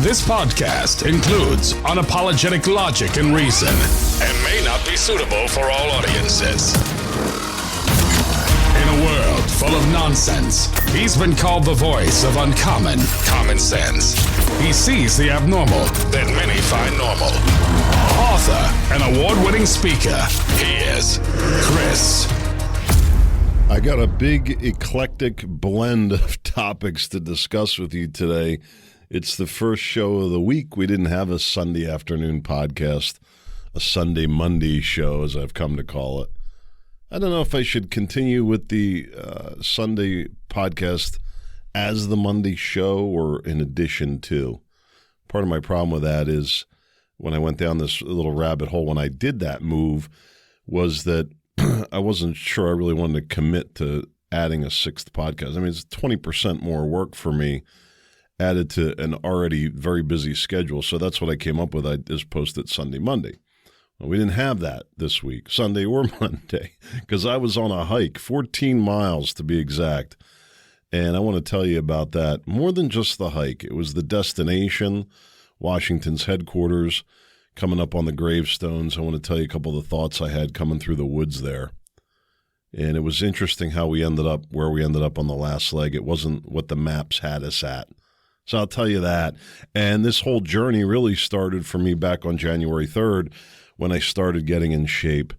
This podcast includes unapologetic logic and reason and may not be suitable for all audiences. In a world full of nonsense, he's been called the voice of uncommon common sense. He sees the abnormal that many find normal. Author and award-winning speaker, he is Chris. I got a big eclectic blend of topics to discuss with you today. It's the first show of the week. We didn't have a Sunday afternoon podcast, a Sunday Monday show, as I've come to call it. I don't know if I should continue with the Sunday podcast as the Monday show or in addition to. Part of my problem with that is when I went down this little rabbit hole, when I did that move, was that I wasn't sure I really wanted to commit to adding a sixth podcast. I mean, it's 20% more work for me added to an already very busy schedule. So that's what I came up with. I just posted Sunday, Monday. Well, we didn't have that this week, Sunday or Monday, because I was on a hike, 14 miles to be exact. And I want to tell you about that. More than just the hike. It was the destination, Washington's headquarters, coming up on the gravestones. I want to tell you a couple of the thoughts I had coming through the woods there. And it was interesting how we ended up where we ended up on the last leg. It wasn't what the maps had us at. So I'll tell you that. And this whole journey really started for me back on January 3rd when I started getting in shape.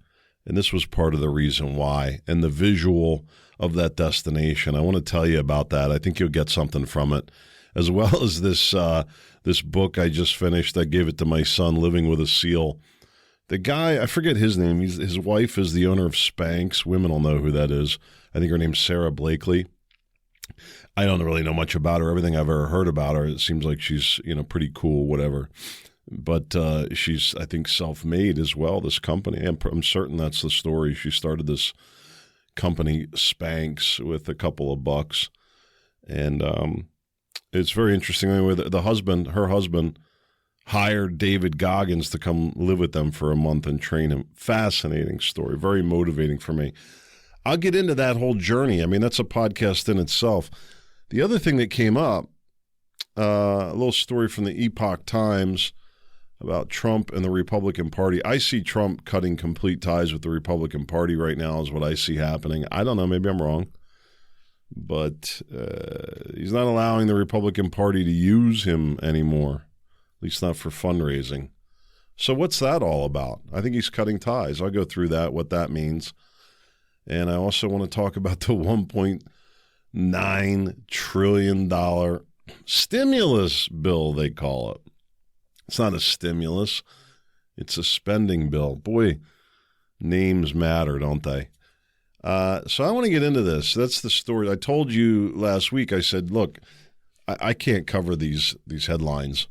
And this was part of the reason why. And the visual of that destination, I want to tell you about that. I think you'll get something from it, as well as this book I just finished. I gave it to my son, Living with a Seal. The guy, I forget his name. His wife is the owner of Spanx. Women will know who that is. I think her name's Sarah Blakely. I don't really know much about her. Everything I've ever heard about her, it seems like she's, pretty cool, whatever. But she's, I think, self-made as well, this company. I'm certain that's the story. She started this company, Spanx, with a couple of bucks. And it's very interesting. Anyway, her husband, hired David Goggins to come live with them for a month and train him. Fascinating story. Very motivating for me. I'll get into that whole journey. I mean, that's a podcast in itself. The other thing that came up, a little story from the Epoch Times about Trump and the Republican Party. I see Trump cutting complete ties with the Republican Party right now is what I see happening. I don't know. Maybe I'm wrong. But he's not allowing the Republican Party to use him anymore, at least not for fundraising. So what's that all about? I think he's cutting ties. I'll go through that, what that means. And I also want to talk about the $1.9 trillion stimulus bill, they call it. It's not a stimulus. It's a spending bill. Boy, names matter, don't they? So I want to get into this. That's the story. I told you last week, I said, look, I can't cover these headlines.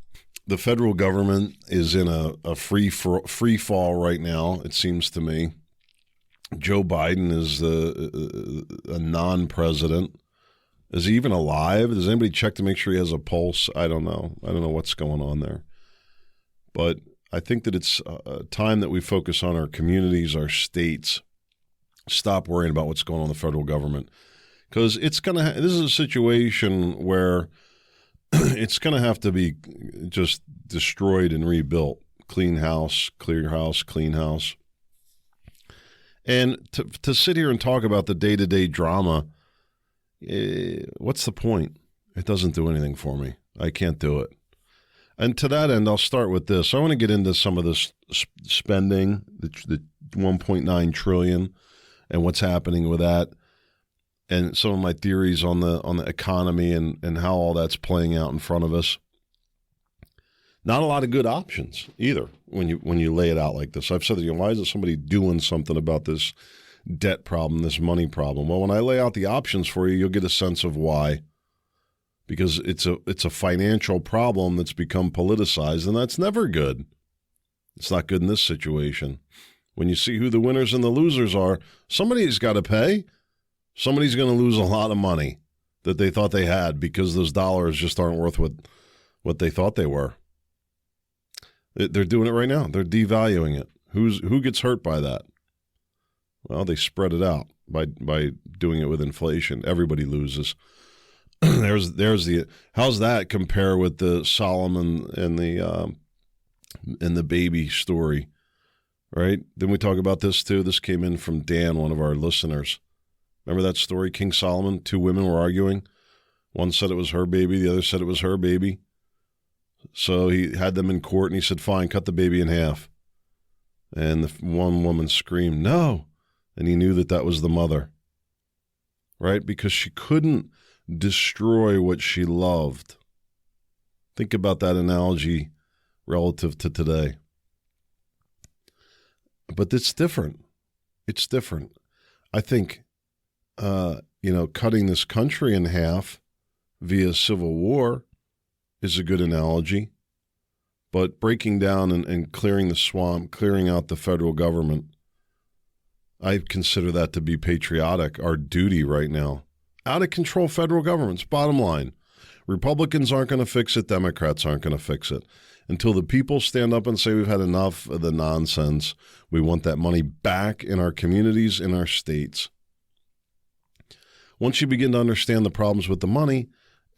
The federal government is in a free fall right now, it seems to me. Joe Biden is a non-president. Is he even alive? Does anybody check to make sure he has a pulse? I don't know. I don't know what's going on there. But I think that it's time that we focus on our communities, our states. Stop worrying about what's going on in the federal government. Because this is a situation where it's going to have to be just destroyed and rebuilt. Clean house, clear house, clean house. And to sit here and talk about the day-to-day drama, what's the point? It doesn't do anything for me. I can't do it. And to that end, I'll start with this. I want to get into some of this spending, the $1.9 trillion, and what's happening with that, and some of my theories on the economy and how all that's playing out in front of us. Not a lot of good options either when you lay it out like this. I've said, why isn't somebody doing something about this debt problem, this money problem? Well, when I lay out the options for you, you'll get a sense of why. Because it's a financial problem that's become politicized, and that's never good. It's not good in this situation. When you see who the winners and the losers are, somebody's got to pay. Somebody's going to lose a lot of money that they thought they had because those dollars just aren't worth what they thought they were. They're doing it right now. They're devaluing it. Who gets hurt by that? Well, they spread it out by doing it with inflation. Everybody loses. there's the how's that compare with the Solomon and the baby story, right? Then we talk about this too. This came in from Dan, one of our listeners. Remember that story, King Solomon? Two women were arguing. One said it was her baby. The other said it was her baby. So he had them in court, and he said, fine, cut the baby in half. And the one woman screamed, no. And he knew that was the mother, right? Because she couldn't destroy what she loved. Think about that analogy relative to today. But it's different. It's different. I think, cutting this country in half via civil war is a good analogy. But breaking down and clearing the swamp, clearing out the federal government, I consider that to be patriotic, our duty right now. Out of control federal governments, bottom line. Republicans aren't going to fix it. Democrats aren't going to fix it. Until the people stand up and say we've had enough of the nonsense, we want that money back in our communities, in our states. Once you begin to understand the problems with the money,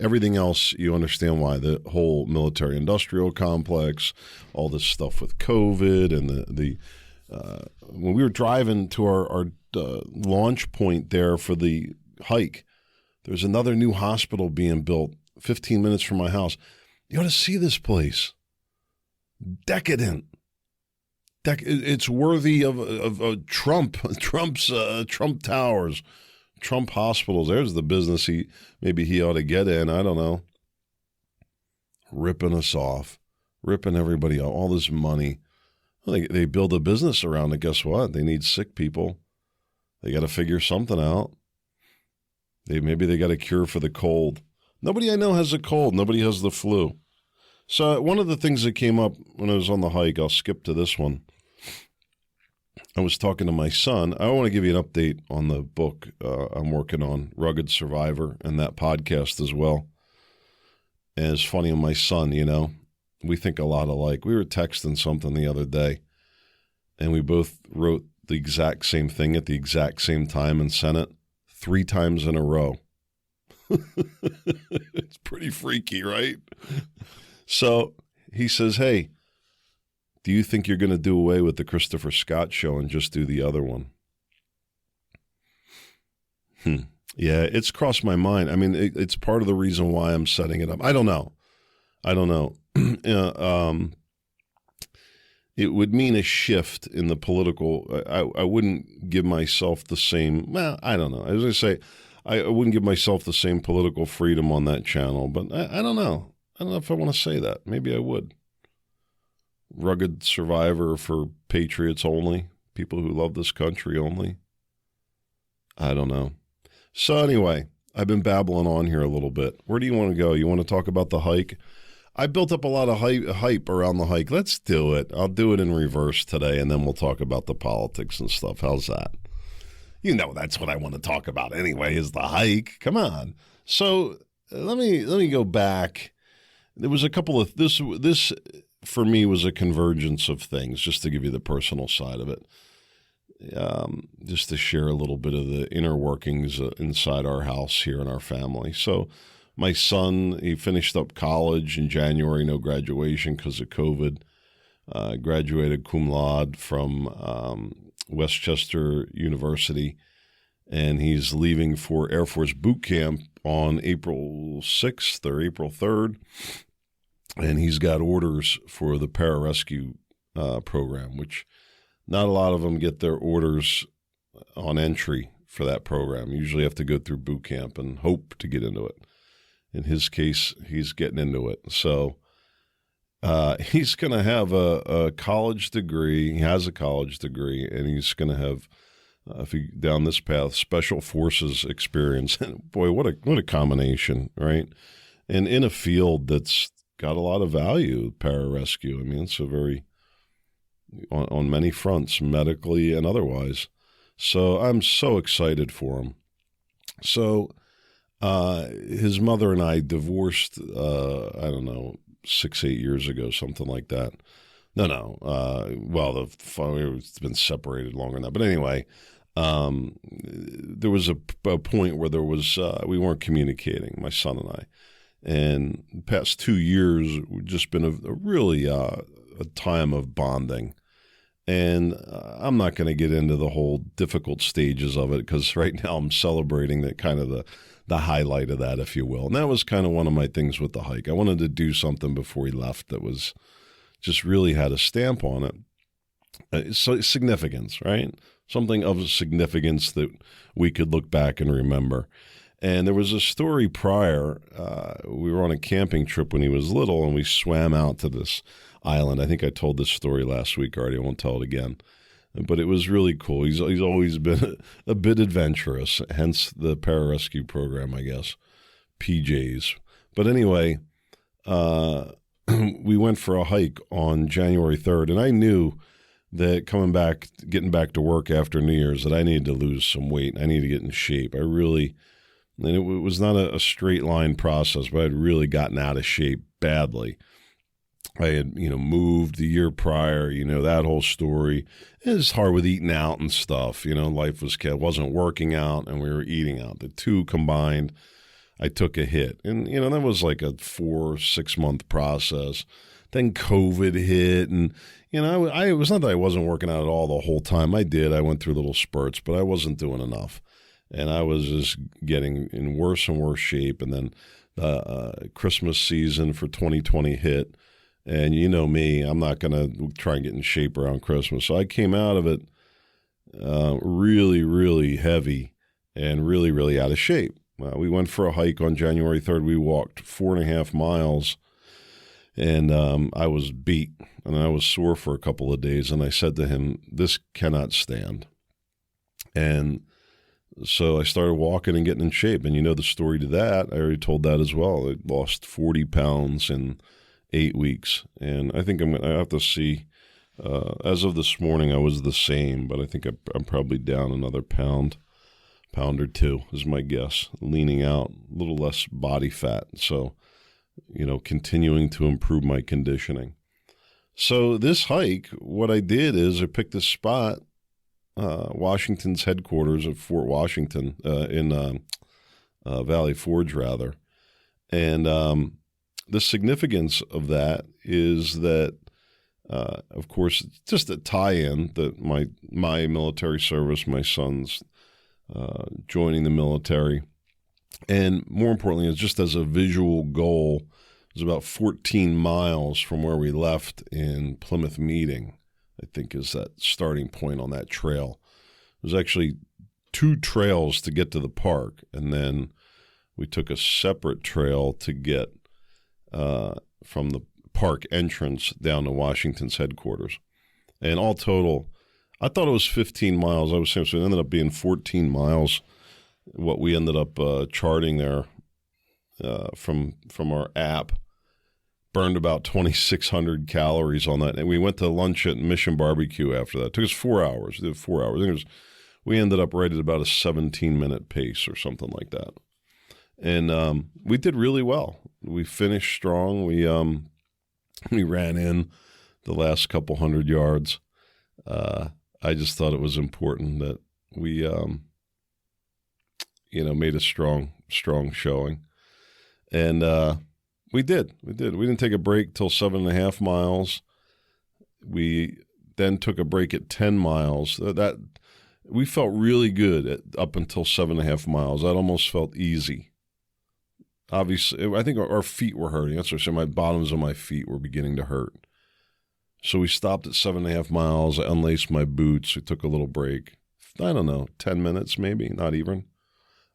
everything else, you understand why. The whole military-industrial complex, all this stuff with COVID, and when we were driving to our launch point there for the hike, there's another new hospital being built 15 minutes from my house. You ought to see this place. Decadent. It's worthy of Trump's Trump Towers, Trump hospitals. There's the business maybe he ought to get in. I don't know. Ripping us off, ripping everybody off, all this money. Well, they build a business around it. Guess what? They need sick people. They got to figure something out. Maybe they got a cure for the cold. Nobody I know has a cold. Nobody has the flu. So one of the things that came up when I was on the hike, I'll skip to this one. I was talking to my son. I want to give you an update on the book I'm working on, Rugged Survivor, and that podcast as well. And it's funny, my son, we think a lot alike. We were texting something the other day, and we both wrote the exact same thing at the exact same time and sent it 3 times in a row. It's pretty freaky, right? So he says, hey, do you think you're going to do away with the Christopher Scott show and just do the other one? Yeah, it's crossed my mind. I mean, it's part of the reason why I'm setting it up. I don't know. It would mean a shift in the political. I wouldn't give myself the same. Well, I don't know. As I say, I wouldn't give myself the same political freedom on that channel. But I don't know. I don't know if I want to say that. Maybe I would. Rugged Survivor for patriots only. People who love this country only. I don't know. So anyway, I've been babbling on here a little bit. Where do you want to go? You want to talk about the hike? I built up a lot of hype around the hike. Let's do it. I'll do it in reverse today, and then we'll talk about the politics and stuff. How's that? That's what I want to talk about anyway, is the hike. Come on. So let me go back. There was a couple of this for me was a convergence of things, just to give you the personal side of it. Just to share a little bit of the inner workings inside our house here in our family. So my son, he finished up college in January, no graduation because of COVID. Graduated cum laude from Westchester University, and he's leaving for Air Force boot camp on April 6th or April 3rd, and he's got orders for the pararescue program, which not a lot of them get their orders on entry for that program. You usually have to go through boot camp and hope to get into it. In his case, he's getting into it. So he's going to have a college degree. He has a college degree, and he's going to have, if he down this path, special forces experience. Boy, what a combination, right? And in a field that's got a lot of value, pararescue. I mean, it's a very on many fronts, medically and otherwise. So I'm so excited for him. So his mother and I divorced, 6-8 years ago, something like that. No. Well, it's been separated longer than that. But anyway, there was a point where there was we weren't communicating, my son and I. And the past 2 years, we've just been a really a time of bonding. And I'm not going to get into the whole difficult stages of it because right now I'm celebrating that kind of the highlight of that, if you will. And that was kind of one of my things with the hike. I wanted to do something before he left that was just really had a stamp on it. So significance, right? Something of significance that we could look back and remember. And there was a story prior. We were on a camping trip when he was little, and we swam out to this island. I think I told this story last week already. I won't tell it again. But it was really cool. He's always been a bit adventurous, hence the pararescue program, I guess, PJs. But anyway, we went for a hike on January 3rd, and I knew that getting back to work after New Year's, that I needed to lose some weight. I needed to get in shape. And it was not a straight line process, but I had really gotten out of shape badly. I had, moved the year prior, that whole story. It was hard with eating out and stuff. Life wasn't working out and we were eating out. The two combined, I took a hit. And, that was like a 4-6 month process. Then COVID hit and, it was not that I wasn't working out at all the whole time. I did. I went through little spurts, but I wasn't doing enough. And I was just getting in worse and worse shape. And then Christmas season for 2020 hit. And you know me, I'm not going to try and get in shape around Christmas. So I came out of it really, really heavy and really, really out of shape. We went for a hike on January 3rd. We walked 4.5 miles. And I was beat, and I was sore for a couple of days. And I said to him, this cannot stand. And so I started walking and getting in shape. And the story to that, I already told that as well. I lost 40 pounds in 8 weeks. And I think I have to see, as of this morning, I was the same, but I think I'm probably down another pound or two is my guess, leaning out, a little less body fat. So, continuing to improve my conditioning. So this hike, what I did is I picked a spot, Washington's headquarters of Fort Washington, in Valley Forge, rather. And the significance of that is that, of course, just a tie-in that my military service, my son's joining the military, and more importantly, it's just as a visual goal, it was about 14 miles from where we left in Plymouth Meeting, I think is that starting point on that trail. There's actually 2 trails to get to the park, and then we took a separate trail to get from the park entrance down to Washington's headquarters. And all total, I thought it was 15 miles. I was saying, so it ended up being 14 miles. What we ended up charting there from our app burned about 2,600 calories on that. And we went to lunch at Mission Barbecue after that. It took us 4 hours. We did 4 hours. We ended up right at about a 17-minute pace or something like that. And we did really well. We finished strong. We ran in the last couple 100 yards. I just thought it was important that we made a strong showing. And we did. We didn't take a break till 7.5 miles. We then took a break at 10 miles. That we felt really good up until 7.5 miles. That almost felt easy. Obviously, I think our feet were hurting. That's what I said. My bottoms of my feet were beginning to hurt. So we stopped at 7.5 miles. I unlaced my boots. We took a little break. I don't know, 10 minutes maybe, not even.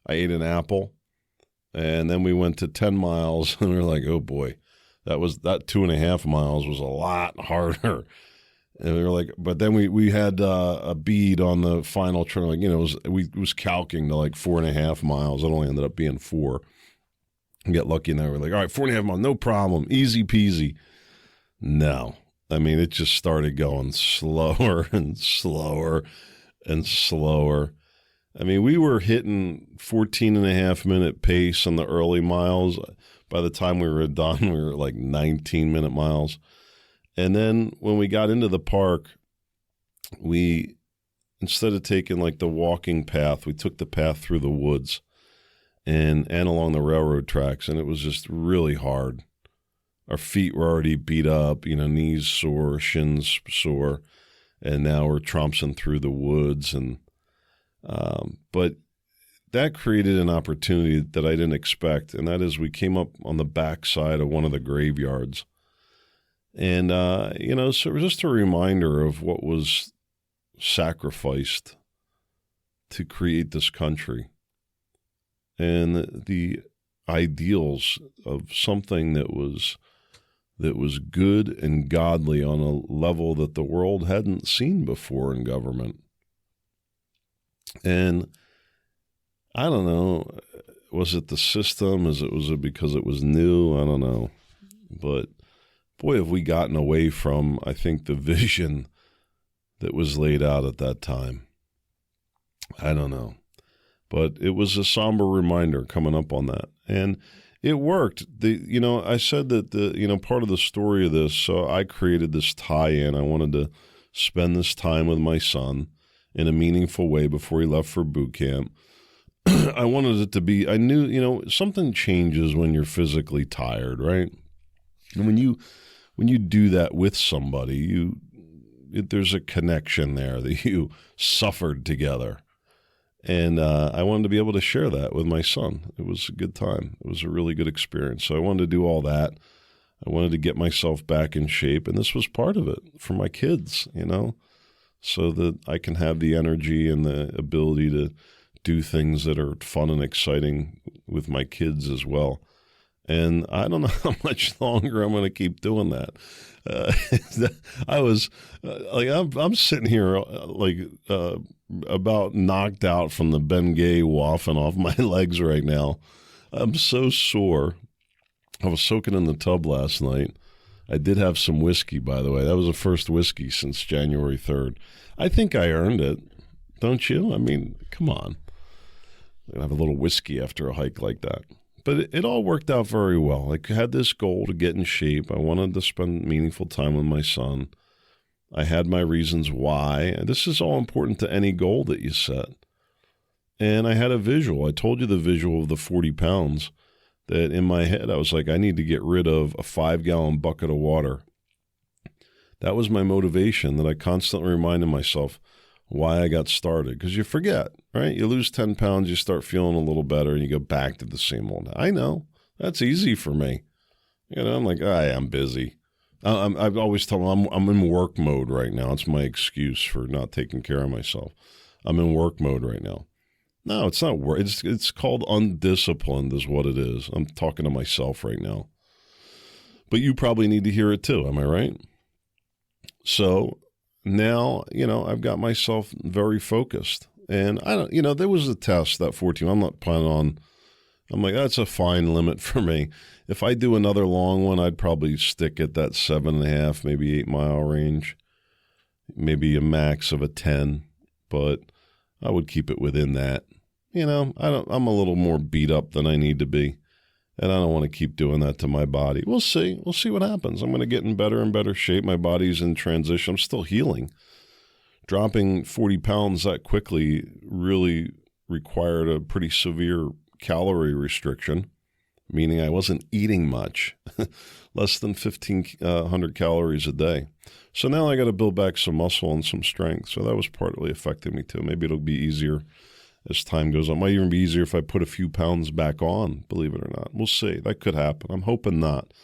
I ate an apple, and then we went to 10 miles, and we were like, oh boy, that 2.5 miles was a lot harder. And we were like, but then we had a bead on the final trail. Like, we was calcing to like 4.5 miles. It only ended up being 4. And get lucky, and then we're like, all right, 4.5 miles, no problem, easy peasy. No. I mean, it just started going slower and slower and slower. I mean, we were hitting 14.5-minute pace on the early miles. By the time we were done, we were like 19-minute miles. And then when we got into the park, we instead of taking like the walking path, we took the path through the woods and along the railroad tracks, and it was just really hard. Our feet were already beat up, knees sore, shins sore, and now we're trompsing through the woods. And but that created an opportunity that I didn't expect, and that is we came up on the backside of one of the graveyards. And, so it was just a reminder of what was sacrificed to create this country and the ideals of something that was good and godly on a level that the world hadn't seen before in government. And I don't know, was it the system? Was it because it was new? I don't know. But boy, have we gotten away from, I think, the vision that was laid out at that time. I don't know. But it was a somber reminder coming up on that. And it worked. I said that part of the story of this, so I created this tie-in. I wanted to spend this time with my son in a meaningful way before he left for boot camp. I wanted it to be, I knew, something changes when you're physically tired, right? And when you do that with somebody, there's a connection there that you suffered together. And I wanted to be able to share that with my son. It was a good time. It was a really good experience. So I wanted to do all that. I wanted to get myself back in shape. And this was part of it for my kids, so that I can have the energy and the ability to do things that are fun and exciting with my kids as well. And I don't know how much longer I'm going to keep doing that. I was I'm sitting here about knocked out from the Bengay wafting off my legs right now. I'm so sore. I was soaking in the tub last night. I did have some whiskey, by the way. That was the first whiskey since January 3rd. I think I earned it. Don't you? I mean, come on. I have a little whiskey after a hike like that. But it all worked out very well. I had this goal to get in shape. I wanted to spend meaningful time with my son. I had my reasons why. This is all important to any goal that you set. And I had a visual. I told you the visual of the 40 pounds that in my head, I was like, I need to get rid of a 5-gallon bucket of water. That was my motivation, that I constantly reminded myself why I got started. Because you forget, right? You lose 10 pounds, you start feeling a little better, and you go back to the same old. I know. That's easy for me. I'm like, I'm busy. I've always told them I'm in work mode right now. It's my excuse for not taking care of myself. I'm in work mode right now. No, it's not work. It's called undisciplined is what it is. I'm talking to myself right now. But you probably need to hear it too. Am I right? So now, I've got myself very focused. And I don't, there was a test, that 14. I'm not planning on, I'm like, that's a fine limit for me. If I do another long one, I'd probably stick at that 7.5, maybe 8 mile range, maybe a max of a 10, but I would keep it within that. I'm a little more beat up than I need to be, and I don't want to keep doing that to my body. We'll see. We'll see what happens. I'm going to get in better and better shape. My body's in transition. I'm still healing. Dropping 40 pounds that quickly really required a pretty severe calorie restriction, meaning I wasn't eating much, less than 1,500 calories a day. So now I got to build back some muscle and some strength. So that was partly affecting me too. Maybe it'll be easier as time goes on. It might even be easier if I put a few pounds back on, believe it or not. We'll see. That could happen. I'm hoping not.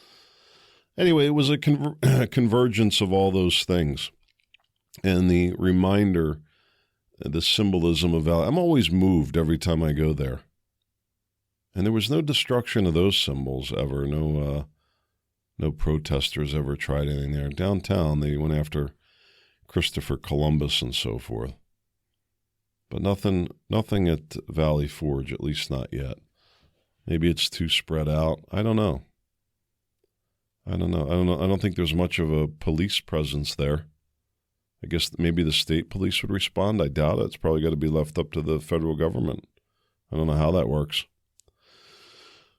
Anyway, it was a convergence of all those things. And the reminder, the symbolism of value. I'm always moved every time I go there. And there was no destruction of those symbols ever. No protesters ever tried anything there. Downtown, they went after Christopher Columbus and so forth. But nothing at Valley Forge, at least not yet. Maybe it's too spread out. I don't know. I don't think there's much of a police presence there. I guess maybe the state police would respond. I doubt it. It's probably got to be left up to the federal government. I don't know how that works.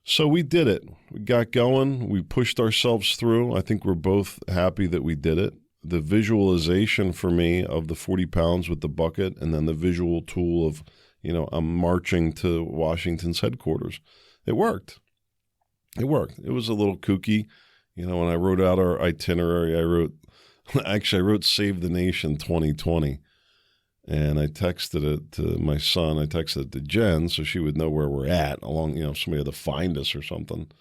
So we did it. We got going. We pushed ourselves through. I think we're both happy that we did it. the visualization for me of the 40 pounds with the bucket, and then the visual tool of, I'm marching to Washington's headquarters. It worked. It worked. It was a little kooky. When I wrote out our itinerary, I wrote Save the Nation 2020. And I texted it to my son. I texted it to Jen so she would know where we're at along, somebody had to find us or something.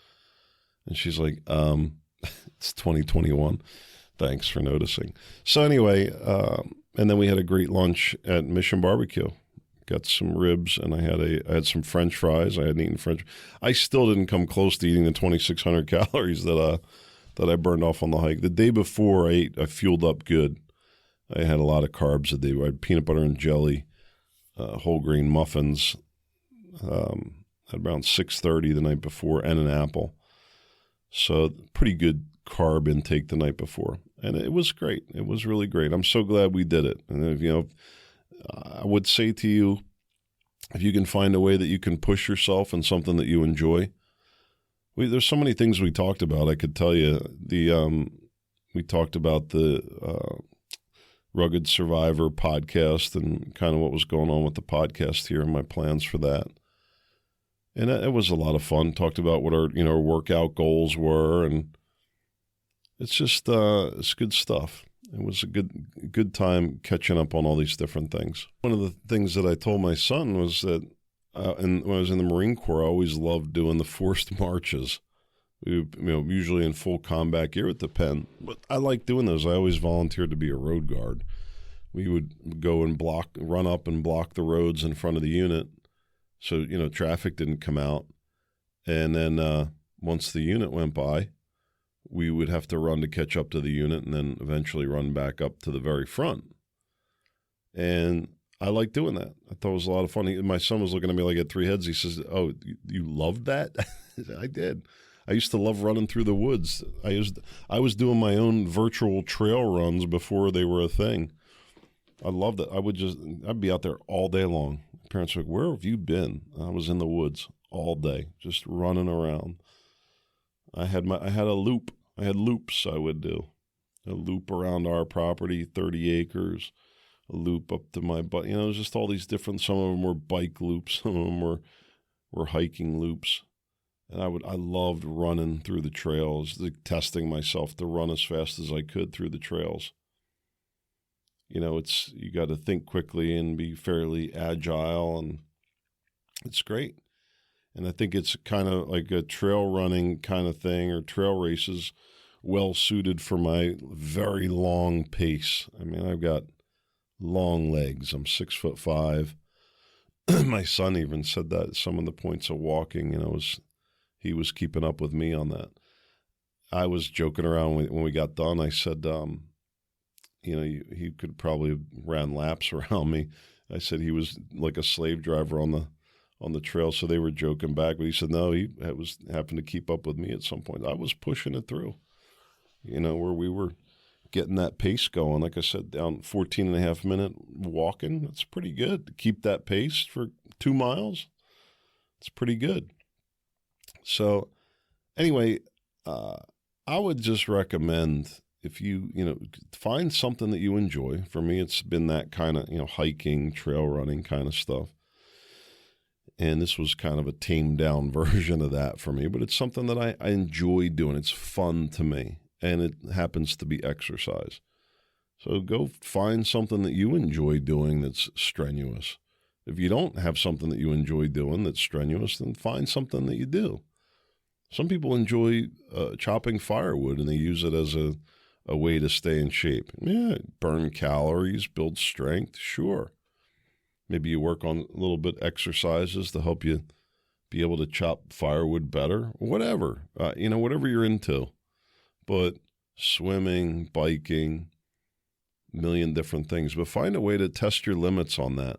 And she's like, it's 2021. Thanks for noticing. So anyway, and then we had a great lunch at Mission Barbecue. Got some ribs, and I had some French fries. I hadn't eaten French. I still didn't come close to eating the 2,600 calories that I burned off on the hike. The day before I fueled up good. I had a lot of carbs the day. I had peanut butter and jelly, whole grain muffins. Had around 6:30 the night before, and an apple. So pretty good carb intake the night before, and it was great. It was really great. I'm so glad we did it. And I would say to you, if you can find a way that you can push yourself in something that you enjoy. There's so many things we talked about. I could tell you we talked about the Rugged Survivor podcast and kind of what was going on with the podcast here and my plans for that. And it was a lot of fun. Talked about what our workout goals were, and it's just it's good stuff. It was a good time catching up on all these different things. One of the things that I told my son was that when I was in the Marine Corps, I always loved doing the forced marches. We usually in full combat gear at the pen, but I like doing those. I always volunteered to be a road guard. We would go and run up and block the roads in front of the unit, so traffic didn't come out. And then once the unit went by, we would have to run to catch up to the unit, and then eventually run back up to the very front. And I like doing that. I thought it was a lot of fun. My son was looking at me like I had three heads. He says, "Oh, you loved that?" I did. I used to love running through the woods. I was doing my own virtual trail runs before they were a thing. I loved it. I'd be out there all day long. My parents were like, "Where have you been?" I was in the woods all day, just running around. I had a loop. I had loops I would do. A loop around our property, 30 acres, a loop up to my butt. It was just all these different, some of them were bike loops, some of them were hiking loops. And I loved running through the trails, testing myself to run as fast as I could through the trails. You got to think quickly and be fairly agile, and it's great. And I think it's kind of like a trail running kind of thing, or trail races, well suited for my very long pace. I mean, I've got long legs. I'm 6'5". My son even said that some of the points of walking, he was keeping up with me on that. I was joking around when we got done. I said, he could probably have ran laps around me. I said he was like a slave driver on the trail, so they were joking back. But he said, no, he happened to keep up with me at some point. I was pushing it through, where we were getting that pace going. Like I said, down 14 and a half minute walking, that's pretty good. To keep that pace for 2 miles, it's pretty good. So anyway, I would just recommend, if you find something that you enjoy. For me, it's been that kind of, hiking, trail running kind of stuff. And this was kind of a tamed down version of that for me, but it's something that I enjoy doing. It's fun to me, and it happens to be exercise. So go find something that you enjoy doing that's strenuous. If you don't have something that you enjoy doing that's strenuous, then find something that you do. Some people enjoy chopping firewood, and they use it as a way to stay in shape. Yeah, burn calories, build strength, sure. Maybe you work on a little bit exercises to help you be able to chop firewood better, whatever, whatever you're into. But swimming, biking, a million different things. But find a way to test your limits on that.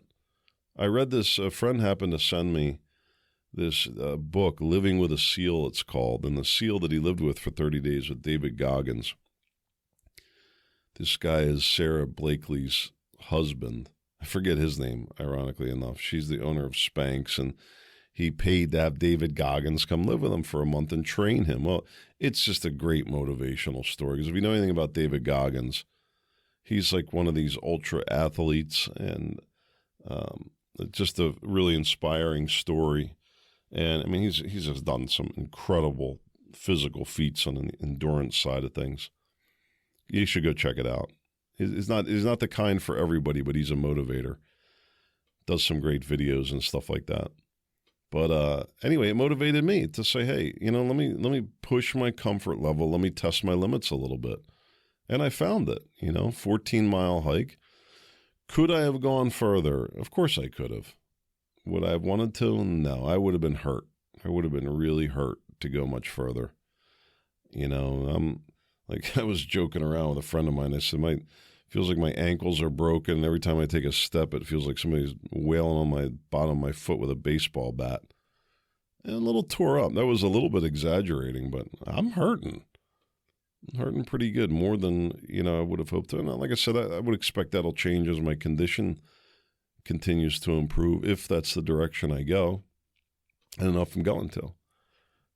I read this, a friend happened to send me this book, Living with a Seal, it's called, and the seal that he lived with for 30 days with David Goggins. This guy is Sarah Blakely's husband. I forget his name, ironically enough. She's the owner of Spanx, and he paid to have David Goggins come live with him for a month and train him. Well, it's just a great motivational story, because if you know anything about David Goggins, he's like one of these ultra athletes, and just a really inspiring story. And I mean, he's just done some incredible physical feats on the endurance side of things. You should go check it out. He's not the kind for everybody, but he's a motivator. Does some great videos and stuff like that. But anyway, it motivated me to say, hey, let me push my comfort level. Let me test my limits a little bit. And I found it, 14-mile hike. Could I have gone further? Of course I could have. Would I have wanted to? No, I would have been hurt. I would have been really hurt to go much further. I'm like, I was joking around with a friend of mine. I said, feels like my ankles are broken. Every time I take a step, it feels like somebody's wailing on my bottom of my foot with a baseball bat. And a little tore up. That was a little bit exaggerating, but I'm hurting. I'm hurting pretty good, more than, I would have hoped to. And like I said, I would expect that'll change as my condition continues to improve, if that's the direction I go. I don't know if I'm going to.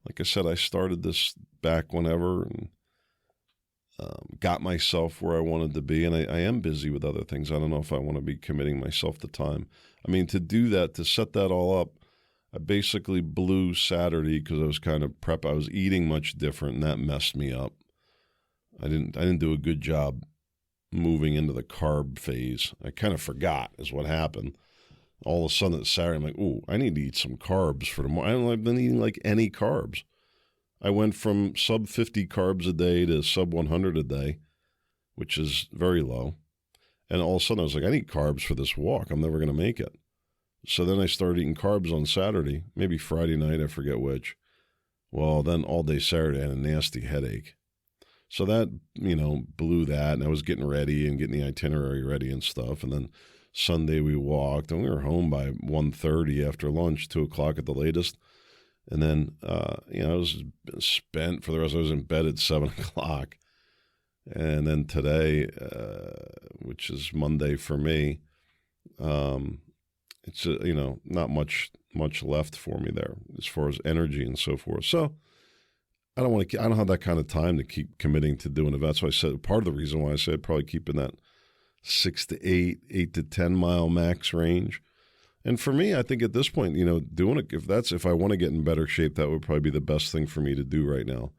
Like I said, I started this back whenever and got myself where I wanted to be, and I am busy with other things. I don't know if I want to be committing myself to time. I mean, to do that, to set that all up, I basically blew Saturday because I was kind of I was eating much different, and that messed me up. I didn't do a good job moving into the carb phase. I kind of forgot is what happened. All of a sudden it's Saturday, I'm like, ooh, I need to eat some carbs for tomorrow. I've been eating like any carbs. I went from sub 50 carbs a day to sub 100 a day, which is very low. And all of a sudden I was like, I need carbs for this walk. I'm never going to make it. So then I started eating carbs on Saturday, maybe Friday night, I forget which. Well, then all day Saturday I had a nasty headache. So that, blew that, and I was getting ready and getting the itinerary ready and stuff. And then Sunday we walked, and we were home by 1:30 after lunch, 2 o'clock at the latest. And then, I was spent for the rest. I was in bed at 7 o'clock. And then today, which is Monday for me, it's, not much left for me there as far as energy and so forth. So I don't have that kind of time to keep committing to doing events. So I said, part of the reason why I said probably keeping that 6 to 8 to 10 mile max range. And for me, I think at this point, doing it, if I want to get in better shape, that would probably be the best thing for me to do right now.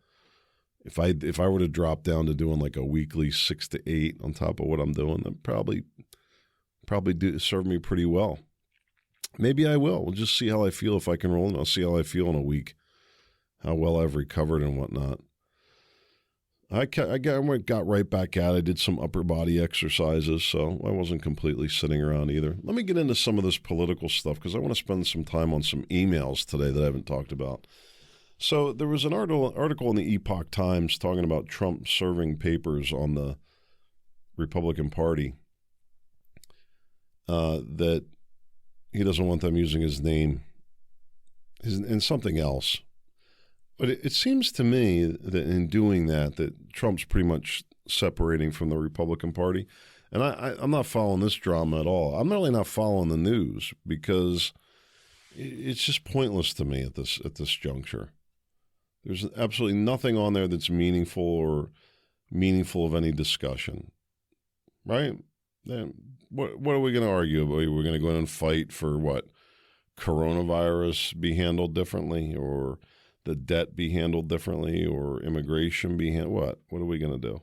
If I were to drop down to doing like a weekly 6 to 8 on top of what I'm doing, that probably serve me pretty well. Maybe I will. We'll just see how I feel if I can roll, and I'll see how I feel in a week, how well I've recovered and whatnot. I got right back at it. I did some upper body exercises, so I wasn't completely sitting around either. Let me get into some of this political stuff because I want to spend some time on some emails today that I haven't talked about. So there was an article in the Epoch Times talking about Trump serving papers on the Republican Party that he doesn't want them using his name and something else. But it seems to me that in doing that Trump's pretty much separating from the Republican Party. And I'm not following this drama at all. I'm really not following the news because it's just pointless to me at this juncture. There's absolutely nothing on there that's meaningful of any discussion, right? What are we going to argue about? We're going to go in and fight for what? Coronavirus be handled differently, or the debt be handled differently, or immigration be handled? What are we going to do?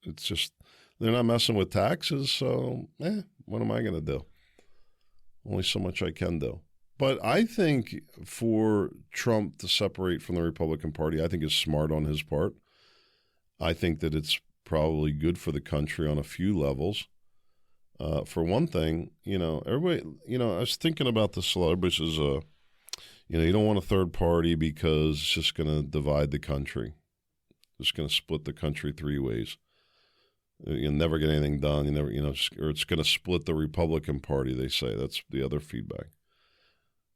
It's just, they're not messing with taxes, so what am I going to do? Only so much I can do. But I think for Trump to separate from the Republican Party, I think is smart on his part. I think that it's probably good for the country on a few levels. For one thing, everybody, I was thinking about this a lot. Everybody says, you don't want a third party because it's just going to divide the country. It's going to split the country three ways. You'll never get anything done. You never, or it's going to split the Republican Party, they say. That's the other feedback.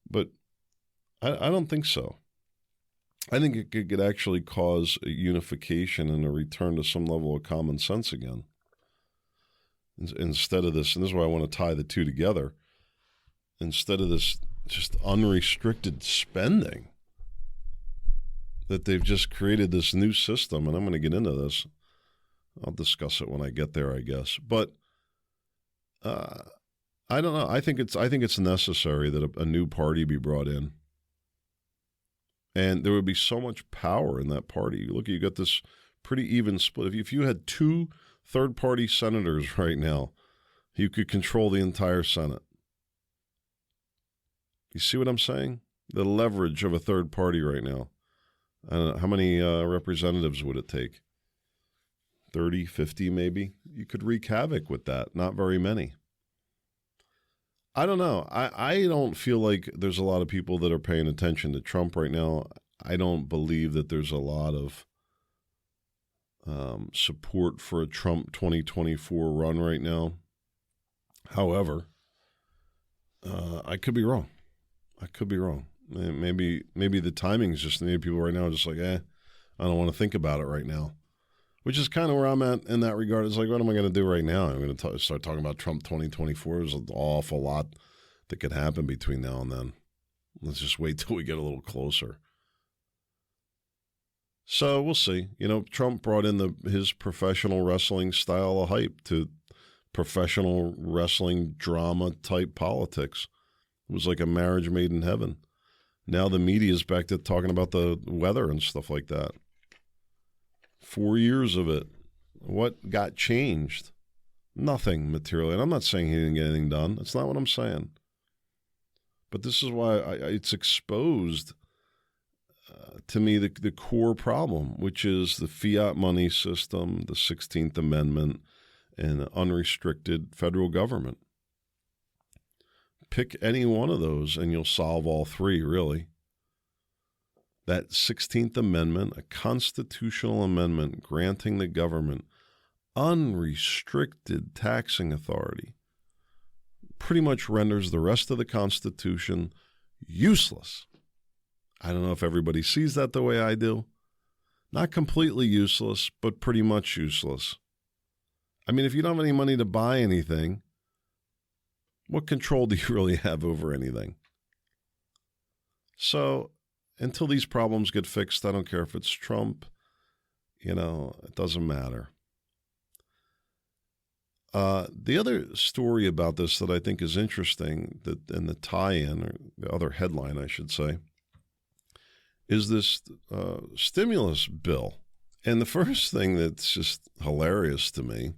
But I don't think so. I think it could actually cause a unification and a return to some level of common sense again. Instead of this, and this is why I want to tie the two together, instead of this just unrestricted spending, that they've just created this new system, and I'm going to get into this. I'll discuss it when I get there, I guess. But I don't know. I think it's necessary that a new party be brought in. And there would be so much power in that party. Look, you got this pretty even split. If you had 2 third-party senators right now, you could control the entire Senate. You see what I'm saying? The leverage of a third party right now. I don't know, how many representatives would it take? 30, 50 maybe? You could wreak havoc with that. Not very many. I don't know. I don't feel like there's a lot of people that are paying attention to Trump right now. I don't believe that there's a lot of support for a Trump 2024 run right now. However, I could be wrong. Maybe the timing's just maybe people right now are just like, I don't want to think about it right now. Which is kind of where I'm at in that regard. It's like, what am I going to do right now? I'm going to start talking about Trump 2024. There's an awful lot that could happen between now and then. Let's just wait till we get a little closer. So we'll see. Trump brought in his professional wrestling style of hype to professional wrestling drama type politics. It was like a marriage made in heaven. Now the media is back to talking about the weather and stuff like that. 4 years of it. What got changed? Nothing materially. And I'm not saying he didn't get anything done. That's not what I'm saying. But this is why it's exposed to me the core problem, which is the fiat money system, the 16th Amendment, and unrestricted federal government. Pick any one of those and you'll solve all three, really. That 16th Amendment, a constitutional amendment granting the government unrestricted taxing authority, pretty much renders the rest of the Constitution useless. I don't know if everybody sees that the way I do. Not completely useless, but pretty much useless. I mean, if you don't have any money to buy anything, what control do you really have over anything? So, until these problems get fixed, I don't care if it's Trump, it doesn't matter. The other story about this that I think is interesting, and the tie-in, or the other headline, I should say, is this stimulus bill. And the first thing that's just hilarious to me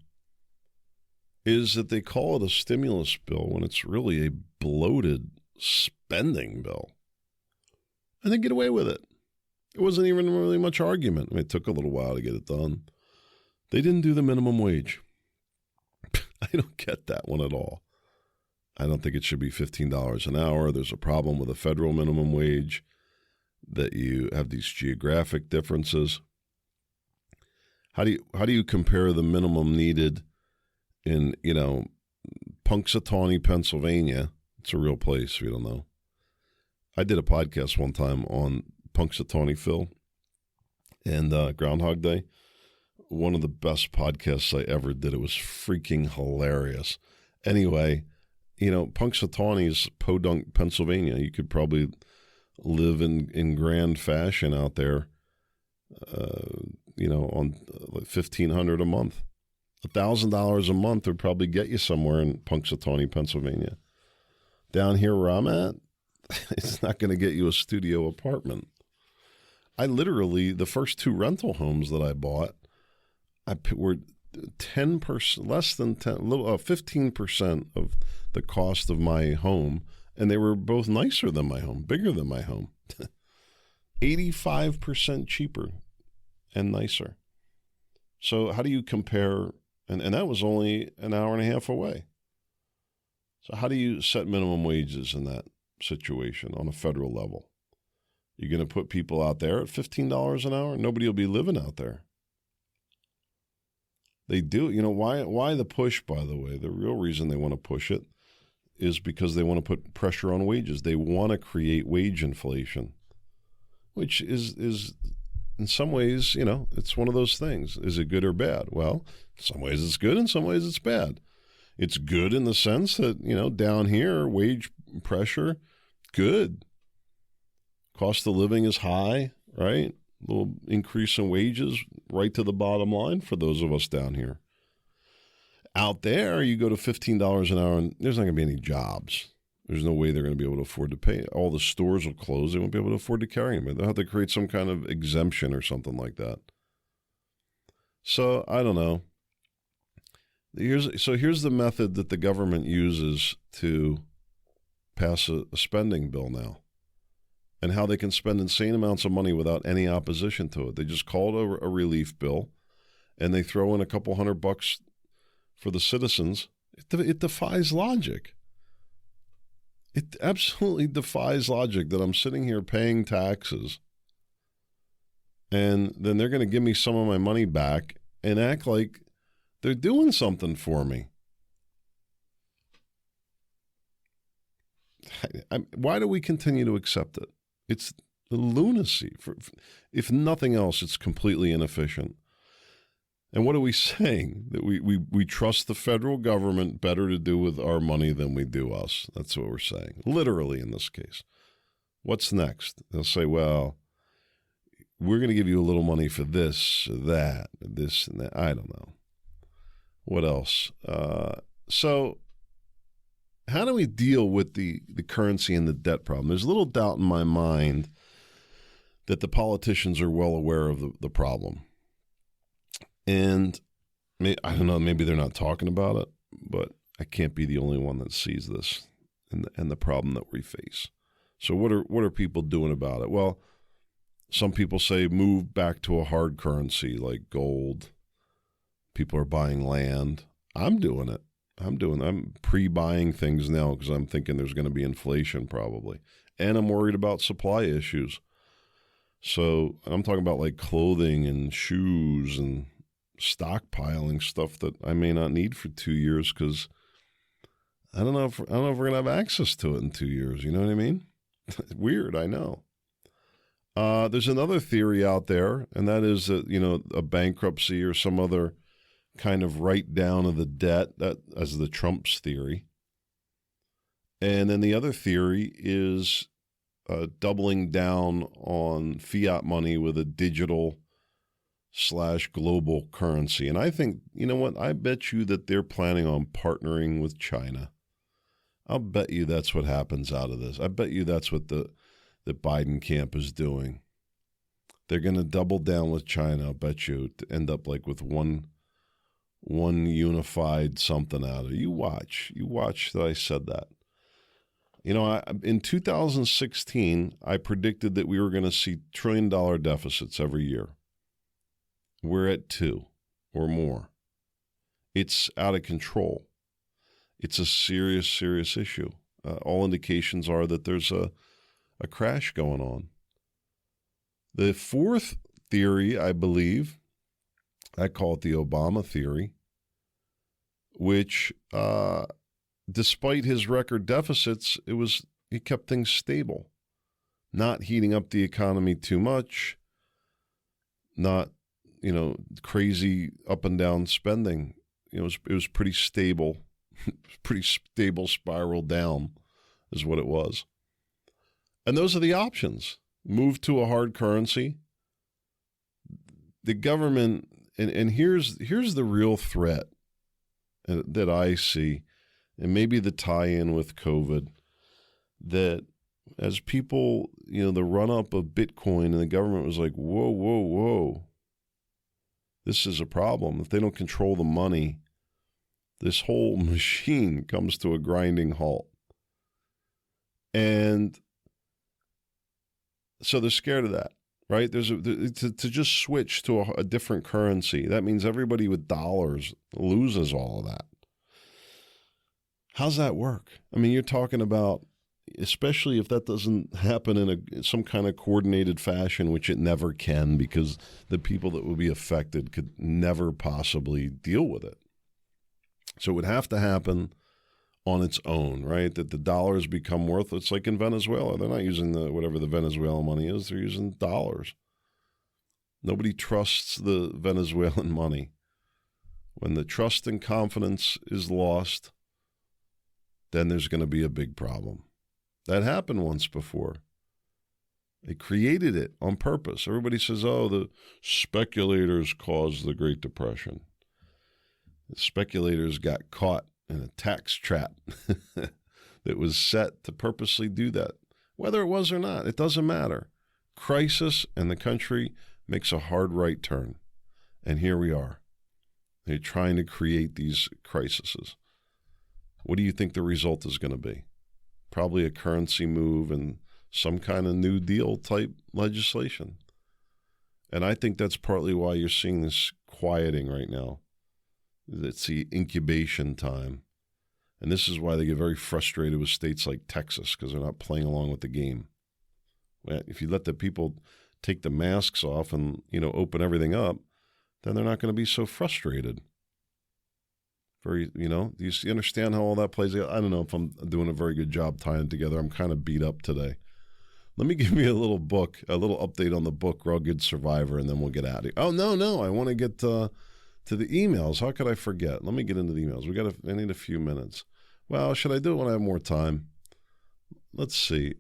is that they call it a stimulus bill when it's really a bloated spending bill. And they get away with it. It wasn't even really much argument. I mean, it took a little while to get it done. They didn't do the minimum wage. I don't get that one at all. I don't think it should be $15 an hour. There's a problem with a federal minimum wage, that you have these geographic differences. How do you compare the minimum needed in, Punxsutawney, Pennsylvania? It's a real place if you don't know. I did a podcast one time on Punxsutawney Phil and Groundhog Day. One of the best podcasts I ever did. It was freaking hilarious. Anyway, Punxsutawney is Podunk, Pennsylvania. You could probably live in grand fashion out there, on $1,500 a month. $1,000 a month would probably get you somewhere in Punxsutawney, Pennsylvania. Down here where I'm at, it's not going to get you a studio apartment. I literally, the first 2 rental homes that I bought, were 10%, less than 15% of the cost of my home, and they were both nicer than my home, bigger than my home. 85% cheaper and nicer. So how do you compare? And that was only an hour and a half away. So how do you set minimum wages in that situation on a federal level? You're going to put people out there at $15 an hour? Nobody will be living out there. They do. Why the push, by the way? The real reason they want to push it is because they want to put pressure on wages. They want to create wage inflation, which is in some ways, it's one of those things. Is it good or bad? Well, in some ways it's good, in some ways it's bad. It's good in the sense that, down here, wage pressure, good. Cost of living is high, right? little increase in wages right to the bottom line for those of us down here. Out there, you go to $15 an hour, and there's not going to be any jobs. There's no way they're going to be able to afford to pay. All the stores will close. They won't be able to afford to carry them. They'll have to create some kind of exemption or something like that. So, I don't know. Here's the method that the government uses to pass a spending bill now, and how they can spend insane amounts of money without any opposition to it. They just call it a relief bill, and they throw in a couple $100 for the citizens. It defies logic. It absolutely defies logic that I'm sitting here paying taxes, and then they're going to give me some of my money back and act like they're doing something for me. Why do we continue to accept it? It's lunacy. If nothing else, it's completely inefficient. And what are we saying? That we trust the federal government better to do with our money than we do us. That's what we're saying. Literally in this case. What's next? They'll say, well, we're going to give you a little money for this, that, this, and that. I don't know. What else? So how do we deal with the currency and the debt problem? There's little doubt in my mind that the politicians are well aware of the problem. And I don't know, maybe they're not talking about it, but I can't be the only one that sees this and the problem that we face. So what are people doing about it? Well, some people say move back to a hard currency like gold. People are buying land. I'm doing it. I'm pre-buying things now because I'm thinking there's going to be inflation probably. And I'm worried about supply issues. So I'm talking about like clothing and shoes and stockpiling stuff that I may not need for 2 years because I don't know if we're going to have access to it in 2 years. You know what I mean? Weird, I know. There's another theory out there, and that is that, a bankruptcy or some other kind of write down of the debt, that as the Trump's theory. And then the other theory is doubling down on fiat money with a digital/global currency. And I think, you know what? I bet you that they're planning on partnering with China. I'll bet you that's what happens out of this. I bet you that's what the Biden camp is doing. They're going to double down with China, I'll bet you, to end up like with one unified something out of it. You watch that I said that. In 2016, I predicted that we were going to see $1 trillion deficits every year. We're at 2 or more. It's out of control. It's a serious, serious issue. All indications are that there's a crash going on. The fourth theory, I believe, I call it the Obama theory, which, despite his record deficits, he kept things stable, not heating up the economy too much, not, crazy up and down spending. It was pretty stable, pretty stable spiral down is what it was. And those are the options. Move to a hard currency. The government, and here's the real threat that I see, and maybe the tie-in with COVID, that as people, the run-up of Bitcoin and the government was like, whoa, whoa, whoa, this is a problem. If they don't control the money, this whole machine comes to a grinding halt. And so they're scared of that, right? To just switch to a different currency. That means everybody with dollars loses all of that. How's that work? I mean, you're talking about, especially if that doesn't happen in some kind of coordinated fashion, which it never can, because the people that would be affected could never possibly deal with it. So it would have to happen on its own, right? That the dollars become worthless. Like in Venezuela, they're not using whatever the Venezuelan money is. They're using dollars. Nobody trusts the Venezuelan money. When the trust and confidence is lost, then there's going to be a big problem. That happened once before. They created it on purpose. Everybody says, oh, the speculators caused the Great Depression. The speculators got caught in a tax trap that was set to purposely do that. Whether it was or not, it doesn't matter. Crisis, and the country makes a hard right turn. And here we are. They're trying to create these crises. What do you think the result is going to be? Probably a currency move and some kind of New Deal type legislation. And I think that's partly why you're seeing this quieting right now. It's the incubation time. And this is why they get very frustrated with states like Texas, because they're not playing along with the game. If you let the people take the masks off and, open everything up, then they're not going to be so frustrated. Do you understand how all that plays out? I don't know if I'm doing a very good job tying it together. I'm kind of beat up today. Let me give you a little update on the book, Rugged Survivor, and then we'll get out of here. Oh, no. I want to get to the emails. How could I forget? Let me get into the emails. I need a few minutes. Well, should I do it when I have more time? Let's see.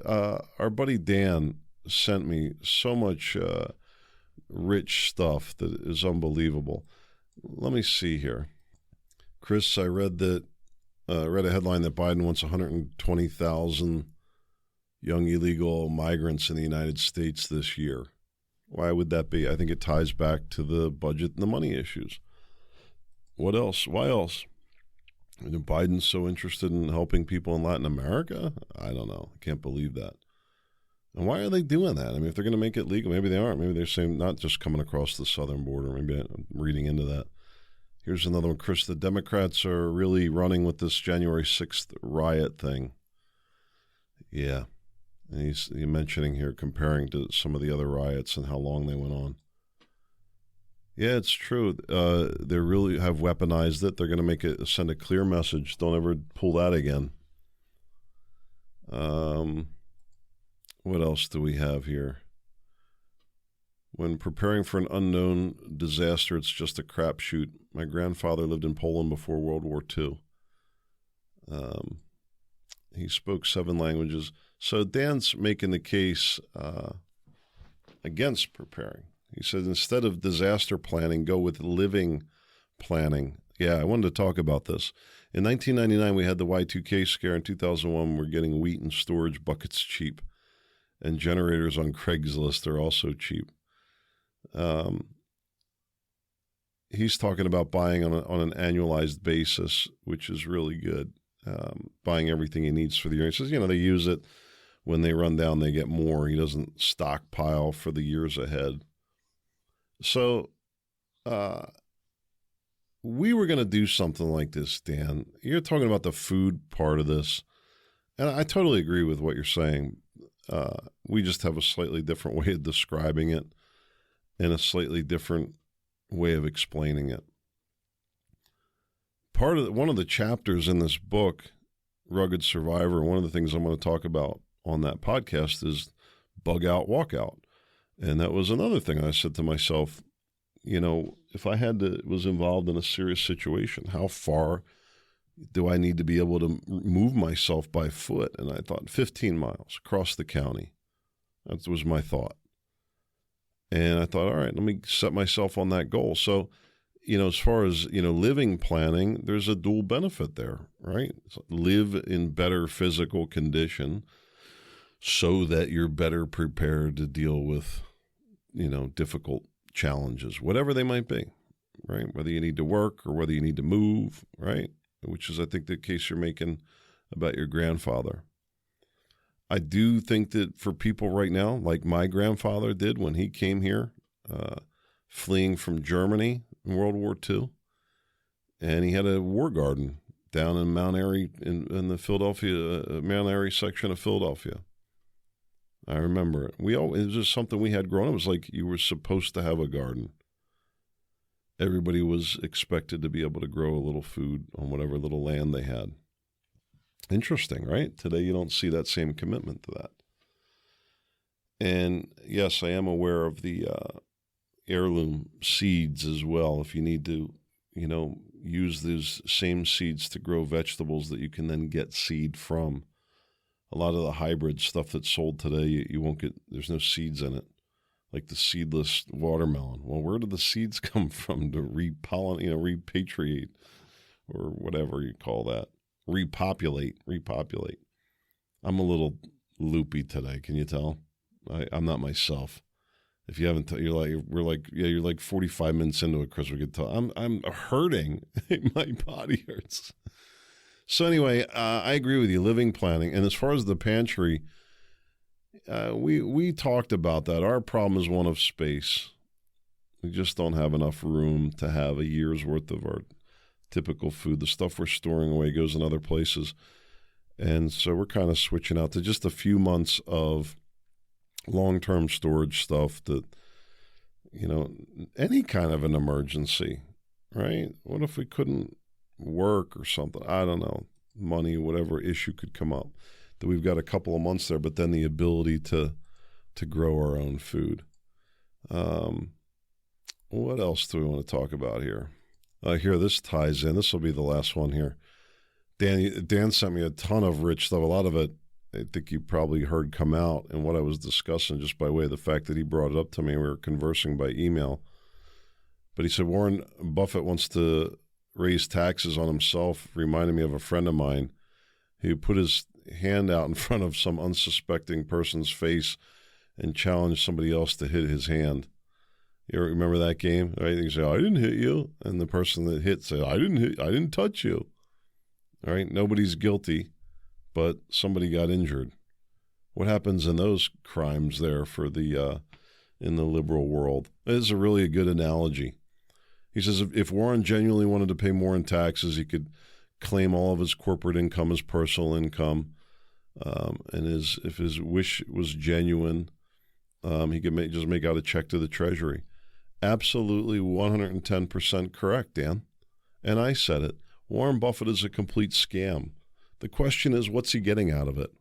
Our buddy Dan sent me so much rich stuff that is unbelievable. Let me see here. Chris, I read a headline that Biden wants 120,000 young illegal migrants in the United States this year. Why would that be? I think it ties back to the budget and the money issues. What else? Why else? Biden's so interested in helping people in Latin America? I don't know. I can't believe that. And why are they doing that? I mean, if they're going to make it legal, maybe they aren't. Maybe they're saying not just coming across the southern border. Maybe I'm reading into that. Here's another one, Chris. The Democrats are really running with this January 6th riot thing. Yeah. And he's mentioning here, comparing to some of the other riots and how long they went on. Yeah, it's true. They really have weaponized it. They're going to send a clear message. Don't ever pull that again. What else do we have here? When preparing for an unknown disaster, it's just a crapshoot. My grandfather lived in Poland before World War II. He spoke 7 languages. So Dan's making the case against preparing. He says instead of disaster planning, go with living planning. Yeah, I wanted to talk about this. In 1999, we had the Y2K scare. In 2001, we're getting wheat and storage buckets cheap. And generators on Craigslist are also cheap. He's talking about buying on an annualized basis, which is really good. Buying everything he needs for the year. He says, they use it. When they run down, they get more. He doesn't stockpile for the years ahead. So we were going to do something like this, Dan. You're talking about the food part of this. And I totally agree with what you're saying. We just have a slightly different way of describing it and a slightly different way of explaining it. One of the chapters in this book, Rugged Survivor, one of the things I'm going to talk about on that podcast is bug out, walk out. And that was another thing I said to myself, if I was involved in a serious situation, how far do I need to be able to move myself by foot? And I thought 15 miles across the county. That was my thought. And I thought, all right, let me set myself on that goal. So, as far as, living planning, there's a dual benefit there, right? So live in better physical condition so that you're better prepared to deal with, difficult challenges, whatever they might be, right? Whether you need to work or whether you need to move, right? Which is, I think, the case you're making about your grandfather. I do think that for people right now, like my grandfather did when he came here, fleeing from Germany in World War II, and he had a war garden down in Mount Airy, in the Philadelphia, Mount Airy section of Philadelphia. I remember it. It was just something we had grown up. It was like you were supposed to have a garden. Everybody was expected to be able to grow a little food on whatever little land they had. Interesting, right? Today you don't see that same commitment to that. And yes, I am aware of the heirloom seeds as well. If you need to, use those same seeds to grow vegetables that you can then get seed from. A lot of the hybrid stuff that's sold today, you won't get, there's no seeds in it, like the seedless watermelon. Well, where do the seeds come from to repatriate, or whatever you call that? Repopulate. I'm a little loopy today, can you tell? I'm not myself. If you haven't, you're like 45 minutes into it, Chris. We could tell. I'm hurting. My body hurts. So anyway, I agree with you. Living planning, and as far as the pantry, we talked about that. Our problem is one of space. We just don't have enough room to have a year's worth of our typical food. The stuff we're storing away goes in other places, and so we're kind of switching out to just a few months of long-term storage stuff that, any kind of an emergency, right? What if we couldn't work or something? I don't know, money, whatever issue could come up, that we've got a couple of months there, but then the ability to grow our own food. What else do we want to talk about here? Here, this ties in. This will be the last one here. Dan sent me a ton of rich stuff. A lot of it I think you probably heard come out in what I was discussing, just by way of the fact that he brought it up to me. We were conversing by email. But he said Warren Buffett wants to raise taxes on himself, reminding me of a friend of mine who put his hand out in front of some unsuspecting person's face and challenged somebody else to hit his hand. You remember that game? Right? You say, I didn't hit you. And the person that hit said, I didn't touch you. All right? Nobody's guilty, but somebody got injured. What happens in those crimes there for the in the liberal world? It is really a good analogy. He says if Warren genuinely wanted to pay more in taxes, he could claim all of his corporate income as personal income, and if his wish was genuine, he could just make out a check to the Treasury. Absolutely 110% correct, Dan. And I said it. Warren Buffett is a complete scam. The question is, what's he getting out of it?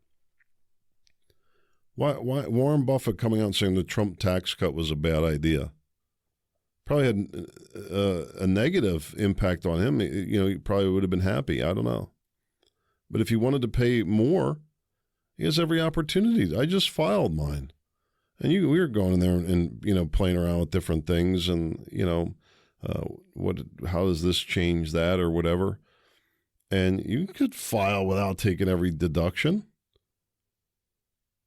Why Warren Buffett coming out and saying the Trump tax cut was a bad idea? Probably had a negative impact on him. He probably would have been happy. I don't know. But if he wanted to pay more, he has every opportunity. I just filed mine. And we were going in there and playing around with different things, and how does this change that or whatever? And you could file without taking every deduction.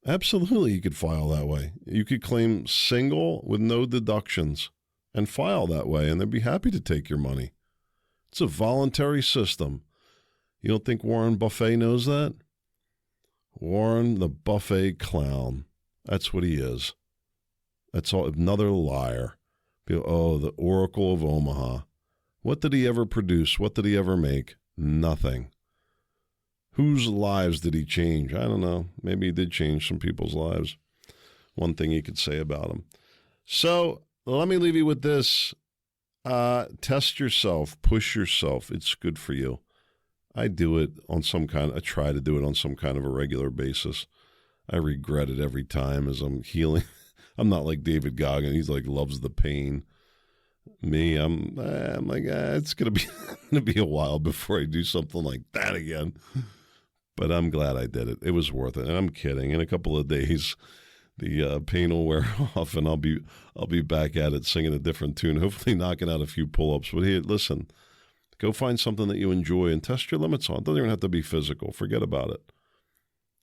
Absolutely, you could file that way. You could claim single with no deductions and file that way, and they'd be happy to take your money. It's a voluntary system. You don't think Warren Buffett knows that? Warren the Buffett clown. That's what he is. That's all. Another liar. Oh, the Oracle of Omaha. What did he ever produce? What did he ever make? Nothing. Whose lives did he change? I don't know. Maybe he did change some people's lives. One thing you could say about him. So let me leave you with this. Test yourself. Push yourself. It's good for you. I do it on I try to do it on some kind of a regular basis. I regret it every time as I'm healing. I'm not like David Goggin. He's like loves the pain. Me, I'm like, it's gonna be a while before I do something like that again. But I'm glad I did it. It was worth it. And I'm kidding. In a couple of days, the pain will wear off, and I'll be back at it singing a different tune. Hopefully, knocking out a few pull-ups. But hey, listen, go find something that you enjoy and test your limits on. It doesn't even have to be physical. Forget about it.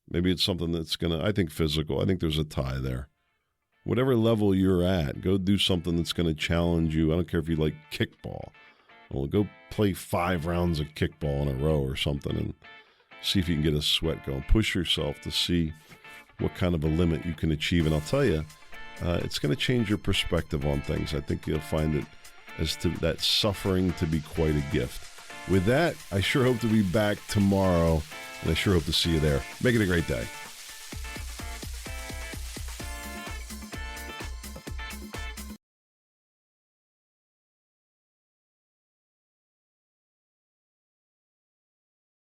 Maybe it's something that's I think physical. I think there's a tie there. Whatever level you're at, go do something that's going to challenge you. I don't care if you like kickball. Well, go play 5 rounds of kickball in a row or something and see if you can get a sweat going. Push yourself to see what kind of a limit you can achieve. And I'll tell you, it's going to change your perspective on things. I think you'll find it as to that suffering to be quite a gift. With that, I sure hope to be back tomorrow. And I sure hope to see you there. Make it a great day.